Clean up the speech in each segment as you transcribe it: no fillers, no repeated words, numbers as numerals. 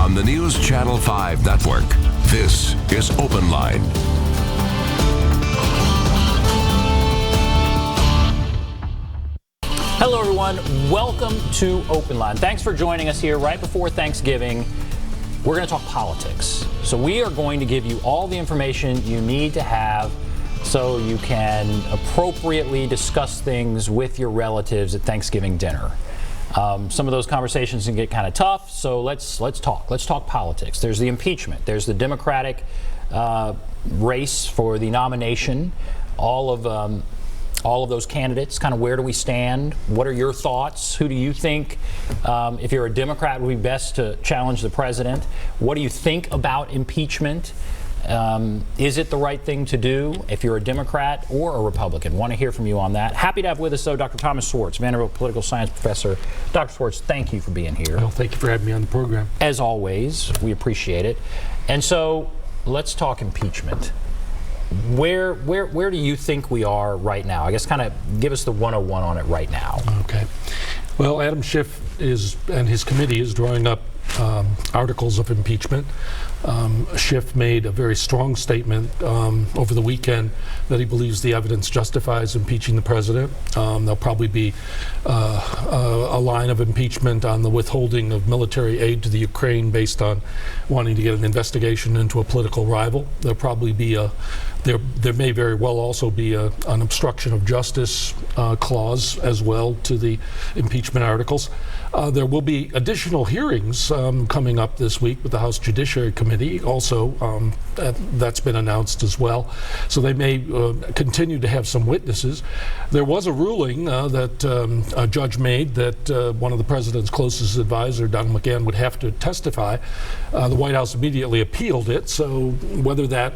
on the News Channel 5 network. This is Open Line. Hello, everyone. Welcome to Open Line. Thanks for joining us here right before Thanksgiving. We're going to talk politics. So we are going to give you all the information you need to have so you can appropriately discuss things with your relatives at Thanksgiving dinner. Some of those conversations can get kind of tough, so let's talk. Let's talk politics. There's the impeachment. There's the Democratic race for the nomination. All of those candidates, kind of where do we stand? What are your thoughts? Who do you think, if you're a Democrat, would be best to challenge the president? What do you think about impeachment? Is it the right thing to do if you're a Democrat or a Republican? Want to hear from you on that. Happy to have with us, though, Dr. Thomas Schwartz, Vanderbilt political science professor. Dr. Schwartz, thank you for being here. Well, thank you for having me on the program. As always, we appreciate it. And so let's talk impeachment. Where do you think we are right now? I guess kind of give us the 101 on it right now. Okay. Well, Adam Schiff and his committee is drawing up articles of impeachment. Schiff made a very strong statement over the weekend that he believes the evidence justifies impeaching the president. There'll probably be a line of impeachment on the withholding of military aid to the Ukraine based on wanting to get an investigation into a political rival. There'll probably be there may very well also be an obstruction of justice clause as well to the impeachment articles. There will be additional hearings coming up this week with the House Judiciary Committee also. That's been announced as well. So they may continue to have some witnesses. There was a ruling that a judge made that one of the president's closest advisor, Don McGahn, would have to testify. The White House immediately appealed it. So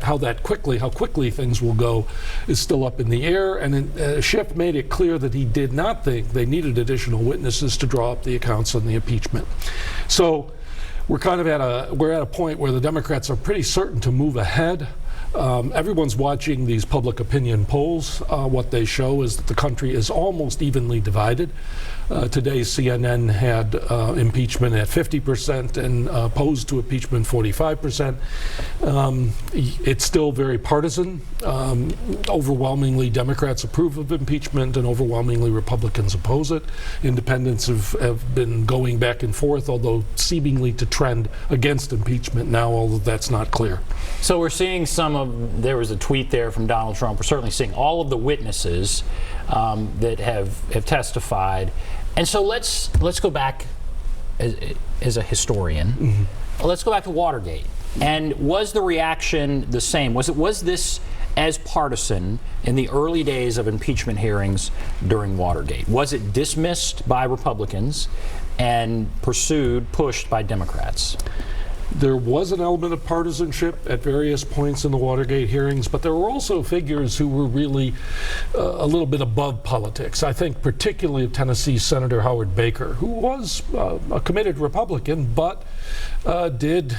how quickly things will go is still up in the air. And Schiff made it clear that he did not think they needed additional witnesses to draw up the accounts on the impeachment. So we're kind of at a point where the Democrats are pretty certain to move ahead. Everyone's watching these public opinion polls. What they show is that the country is almost evenly divided. Today, CNN had impeachment at 50% and opposed to impeachment 45%. It's still very partisan. Overwhelmingly, Democrats approve of impeachment and overwhelmingly Republicans oppose it. Independents have been going back and forth, although seemingly to trend against impeachment now, although that's not clear. So we're seeing there was a tweet there from Donald Trump. We're certainly seeing all of the witnesses that have testified. And so let's go back as a historian. Mm-hmm. Let's go back to Watergate. And was the reaction the same? Was this as partisan in the early days of impeachment hearings during Watergate? Was it dismissed by Republicans and pushed by Democrats? There was an element of partisanship at various points in the Watergate hearings, but there were also figures who were really a little bit above politics. I think particularly of Tennessee Senator Howard Baker, who was a committed Republican, but did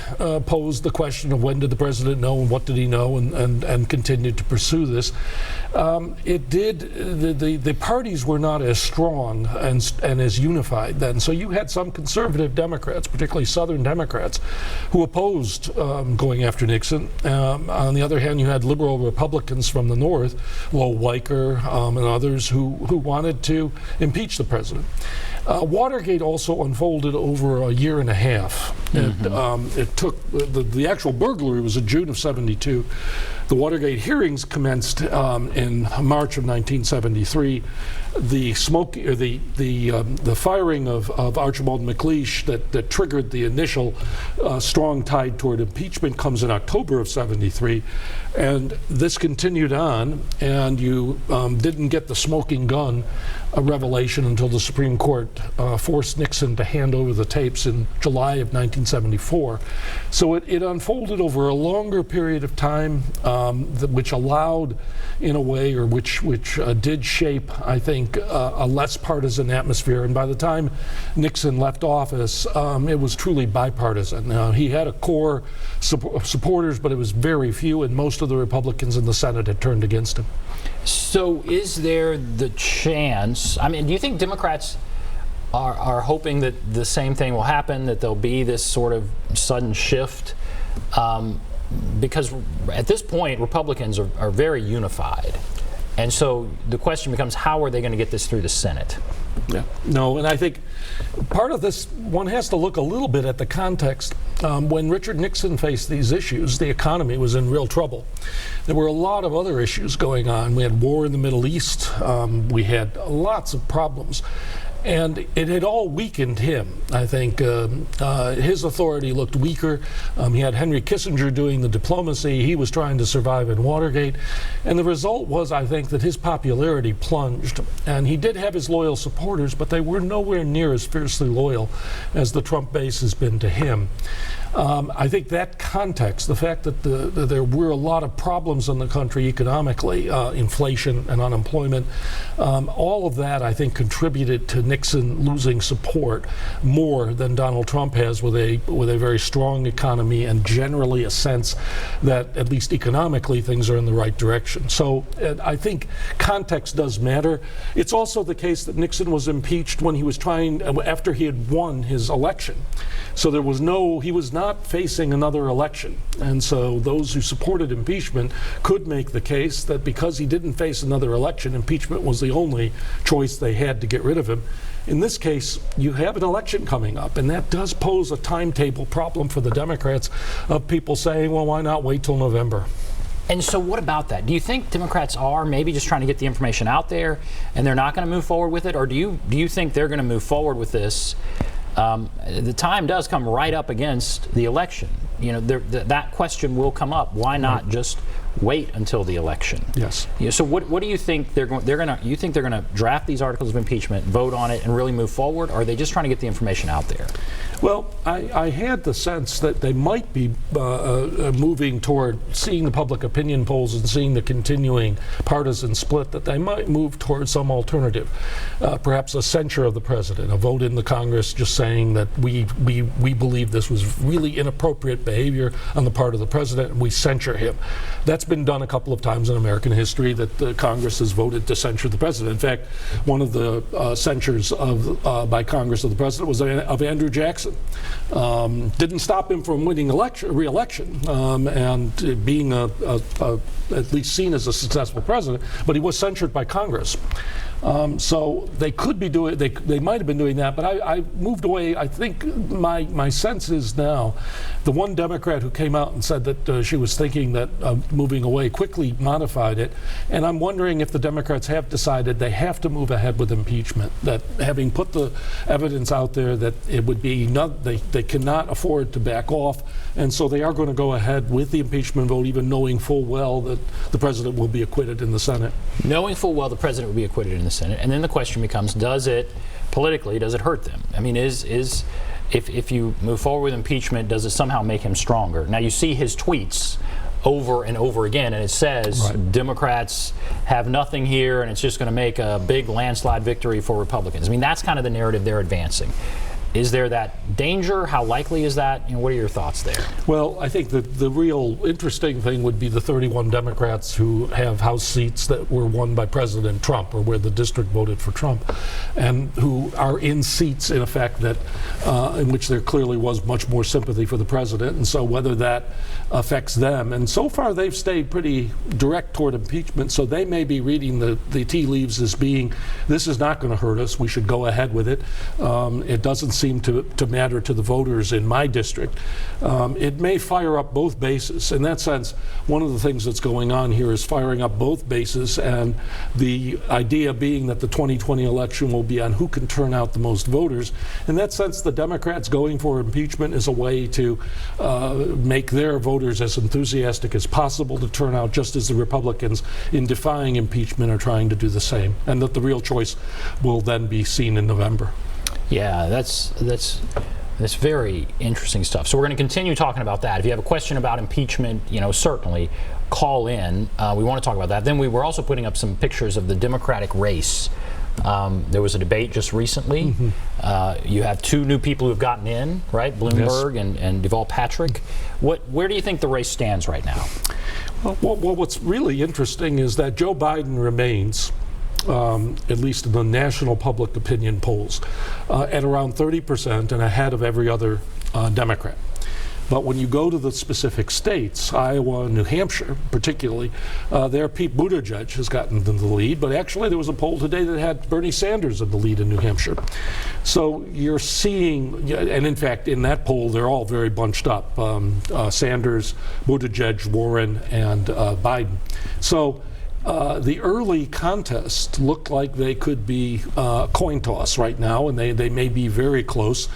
pose the question of when did the president know and what did he know, and continued to pursue this. The parties were not as strong and as unified then. So you had some conservative Democrats, particularly Southern Democrats, who opposed going after Nixon. On the other hand, you had liberal Republicans from the North, Lowell Weicker and others, who wanted to impeach the president. Watergate also unfolded over a year and a half. Mm-hmm. It took the actual burglary was in June of '72. The Watergate hearings commenced in March of 1973. The firing of Archibald MacLeish that triggered the initial strong tide toward impeachment comes in October of '73, and this continued on. And you didn't get the smoking gun revelation until the Supreme Court forced Nixon to hand over the tapes in July of 1974. So it unfolded over a longer period of time, which allowed, in a way, or which did shape, I think, a less partisan atmosphere. And by the time Nixon left office, it was truly bipartisan. He had a core supporters, but it was very few, and most of the Republicans in the Senate had turned against him. So is there the chance, I mean, do you think Democrats are hoping that the same thing will happen, that there'll be this sort of sudden shift, because at this point Republicans are very unified. And so the question becomes, how are they going to get this through the Senate? Yeah. No, and I think part of this, one has to look a little bit at the context. When Richard Nixon faced these issues, the economy was in real trouble. There were a lot of other issues going on. We had war in the Middle East. We had lots of problems. And it had all weakened him. I think his authority looked weaker. He had Henry Kissinger doing the diplomacy. He was trying to survive in Watergate. And the result was, I think, that his popularity plunged. And he did have his loyal supporters, but they were nowhere near as fiercely loyal as the Trump base has been to him. I think that context, the fact that there were a lot of problems in the country economically, inflation and unemployment, all of that, I think, contributed to Nixon losing support more than Donald Trump has, with a very strong economy and generally a sense that, at least economically, things are in the right direction. So I think context does matter. It's also the case that Nixon was impeached when he was after he had won his election. So he was not facing another election. And so those who supported impeachment could make the case that because he didn't face another election, impeachment was the only choice they had to get rid of him. In this case, you have an election coming up, and that does pose a timetable problem for the Democrats, of people saying, well, why not wait till November? And so what about that? Do you think Democrats are maybe just trying to get the information out there and they're not going to move forward with it? Or do you think they're going to move forward with this? The time does come right up against the election. You know, that question will come up. Why not just wait until the election? Yes. So what do you think you think they're going to draft these articles of impeachment, vote on it, and really move forward? Or are they just trying to get the information out there? Well, I had the sense that they might be moving toward seeing the public opinion polls and seeing the continuing partisan split, that they might move toward some alternative, perhaps a censure of the president, a vote in the Congress just saying that we believe this was really inappropriate behavior on the part of the president, and we censure him. That's been done a couple of times in American history, that the Congress has voted to censure the president. In fact, one of the censures by Congress of the president was of Andrew Jackson. Didn't stop him from winning re-election and being at least seen as a successful president, but he was censured by Congress. So they could be doing, they might have been doing that, but I moved away. I think my sense is now, the one Democrat who came out and said that she was thinking that moving away quickly modified it, and I'm wondering if the Democrats have decided they have to move ahead with impeachment, that having put the evidence out there that it would be they cannot afford to back off, and so they are going to go ahead with the impeachment vote, even knowing full well that the president will be acquitted in the Senate. Knowing full well the president will be acquitted in the Senate, and then the question becomes, does it hurt them? I mean, if you move forward with impeachment, does it somehow make him stronger? Now, you see his tweets over and over again, and it says Democrats have nothing here, and it's just going to make a big landslide victory for Republicans. I mean, that's kind of the narrative they're advancing. Is there that danger? How likely is that? What are your thoughts there? Well, I think that the real interesting thing would be the 31 Democrats who have House seats that were won by President Trump, or where the district voted for Trump, and who are in seats, in effect, that in which there clearly was much more sympathy for the president, and so whether that affects them. And so far they've stayed pretty direct toward impeachment, so they may be reading the tea leaves as being, this is not going to hurt us, we should go ahead with it. It doesn't seem to matter to the voters in my district. It may fire up both bases. In that sense, one of the things that's going on here is firing up both bases, and the idea being that the 2020 election will be on who can turn out the most voters. In that sense, the Democrats going for impeachment is a way to make their voters as enthusiastic as possible to turn out, just as the Republicans, in defying impeachment, are trying to do the same, and that the real choice will then be seen in November. Yeah, that's very interesting stuff. So we're going to continue talking about that. If you have a question about impeachment, certainly call in. We want to talk about that. Then we were also putting up some pictures of the Democratic race. There was a debate just recently. You have two new people who have gotten in, right? Bloomberg and Patrick. Where do you think the race stands right now? Well, what's really interesting is that Joe Biden remains. at least in the national public opinion polls, at around 30% and ahead of every other Democrat. But when you go to the specific states, Iowa and New Hampshire particularly, there Pete Buttigieg has gotten into the lead, but actually there was a poll today that had Bernie Sanders in the lead in New Hampshire. So you're seeing, and in fact in that poll they're all very bunched up, Sanders, Buttigieg, Warren, and Biden. So the early contests look like they could be a coin toss right now, and they may be very close.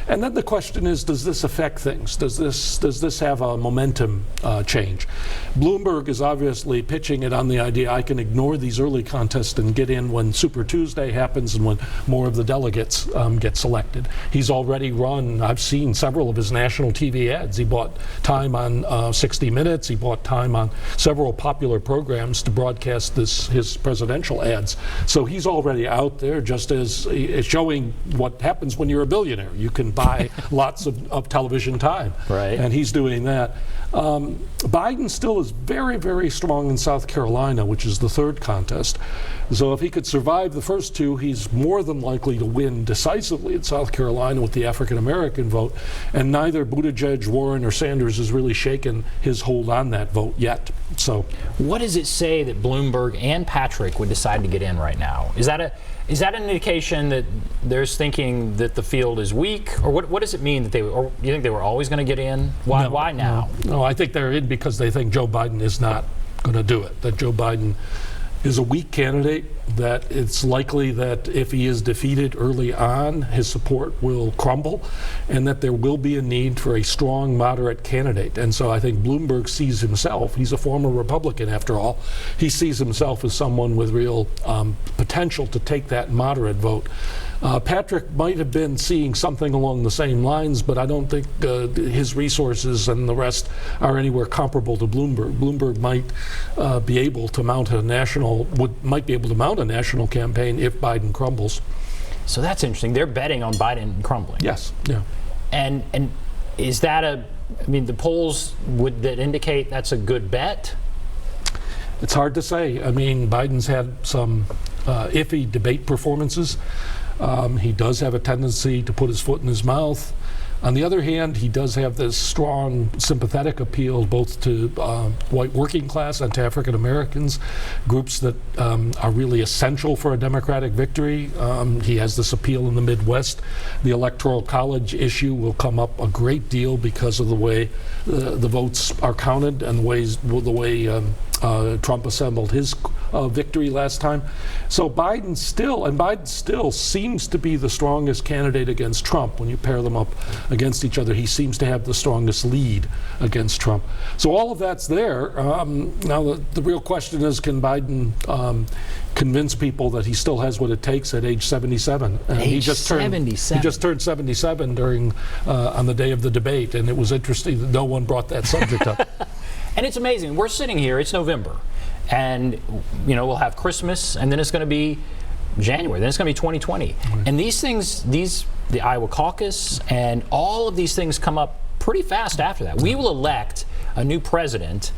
And then the question is, does this affect things? Does this have a momentum change? Bloomberg is obviously pitching it on the idea I can ignore these early contests and get in when Super Tuesday happens and when more of the delegates get selected. He's already run, I've seen several of his national TV ads. He bought time on 60 Minutes. He bought time on several popular programs to broadcast his presidential ads. So he's already out there, just as showing what happens when you're a billionaire. You can buy lots of television time. Right. And he's doing that. Biden still is very, very strong in South Carolina, which is the third contest. So if he could survive the first two, he's more than likely to win decisively in South Carolina with the African-American vote. And neither Buttigieg, Warren, or Sanders has really shaken his hold on that vote yet. So, what does it say that Bloomberg and Patrick would decide to get in right now? Is that an indication that there's thinking that the field is weak, or what does it mean that or you think they were always going to get in? Why now? No, I think they're in because they think Joe Biden is not going to do it. That Joe Biden is a weak candidate, that it's likely that if he is defeated early on, his support will crumble, and that there will be a need for a strong, moderate candidate. And so I think Bloomberg sees himself, he's a former Republican after all, he sees himself as someone with real potential to take that moderate vote. Patrick might have been seeing something along the same lines, but I don't think his resources and the rest are anywhere comparable to Bloomberg. Bloomberg might be able to mount a national campaign if Biden crumbles. So that's interesting. They're betting on Biden crumbling. Yes. Yeah. And is that the polls that indicate that's a good bet? It's hard to say. I mean, Biden's had some iffy debate performances. He does have a tendency to put his foot in his mouth. On the other hand, he does have this strong sympathetic appeal both to white working class and to African Americans, groups that are really essential for a Democratic victory. He has this appeal in the Midwest. The Electoral College issue will come up a great deal because of the way the votes are counted and the way Trump assembled his victory last time. So Biden still seems to be the strongest candidate against Trump. When you pair them up against each other, he seems to have the strongest lead against Trump. So all of that's there. Now the real question is, can Biden convince people that he still has what it takes at age 77? He just turned 77 during on the day of the debate, and it was interesting that no one brought that subject up. And it's amazing. We're sitting here, it's November, and we'll have Christmas, and then it's going to be January, then it's going to be 2020. Right. And these things, the Iowa caucus and all of these things come up pretty fast after that. We will elect a new president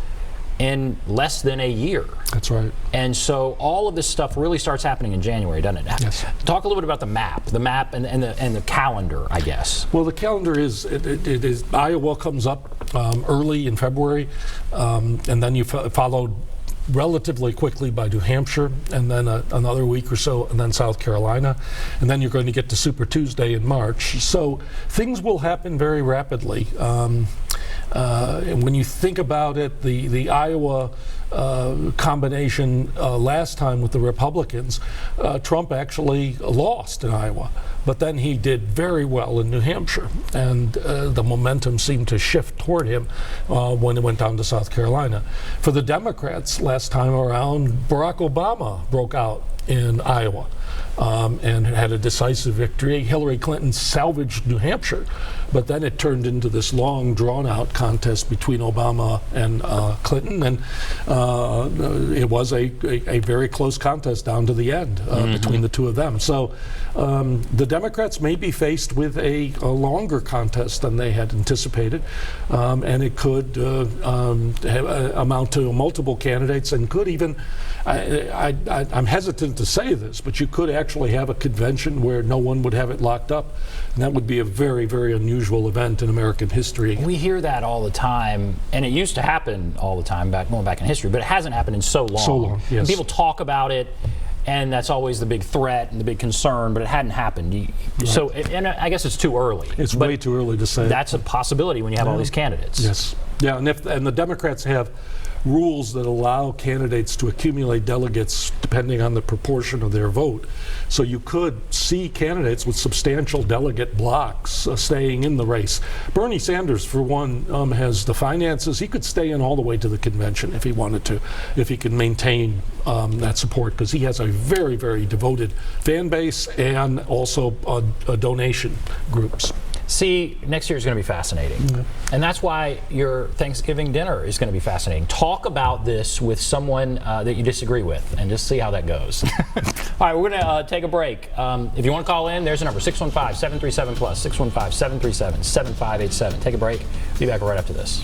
in less than a year. That's right. And so all of this stuff really starts happening in January, doesn't it? Yes. Talk a little bit about the map and the calendar, I guess. Well, the calendar is Iowa comes up early in February, and then you followed relatively quickly by New Hampshire, and then another week or so, and then South Carolina, and then you're going to get to Super Tuesday in March. So things will happen very rapidly. And when you think about it, the Iowa combination last time with the Republicans, Trump actually lost in Iowa, but then he did very well in New Hampshire, and the momentum seemed to shift toward him when it went down to South Carolina. For the Democrats last time around, Barack Obama broke out in Iowa. and had a decisive victory. Hillary Clinton salvaged New Hampshire, but then it turned into this long, drawn-out contest between Obama and Clinton, and it was a very close contest down to the end between the two of them. So the Democrats may be faced with a longer contest than they had anticipated, and it could amount to multiple candidates, and could even, I'm hesitant to say this, but you could actually have a convention where no one would have it locked up, and that would be a very, very unusual event in American history. We hear that all the time, and it used to happen all the time going back in history, but it hasn't happened in so long. So long, yes. And people talk about it, and that's always the big threat and the big concern, but it hadn't happened. Right. So, and I guess it's too early. It's way too early to say. That's a possibility when you have all these candidates. Yes. Yeah, and the Democrats have rules that allow candidates to accumulate delegates depending on the proportion of their vote. So you could see candidates with substantial delegate blocks staying in the race. Bernie Sanders, for one, has the finances. He could stay in all the way to the convention if he wanted to, if he could maintain that support, because he has a very, very devoted fan base and also donation groups. See, next year is going to be fascinating. Mm-hmm. And that's why your Thanksgiving dinner is going to be fascinating. Talk about this with someone that you disagree with and just see how that goes. All right, we're going to take a break. If you want to call in, there's a number, 615-737-PLUS, 615-737-7587. Take a break. Be back right after this.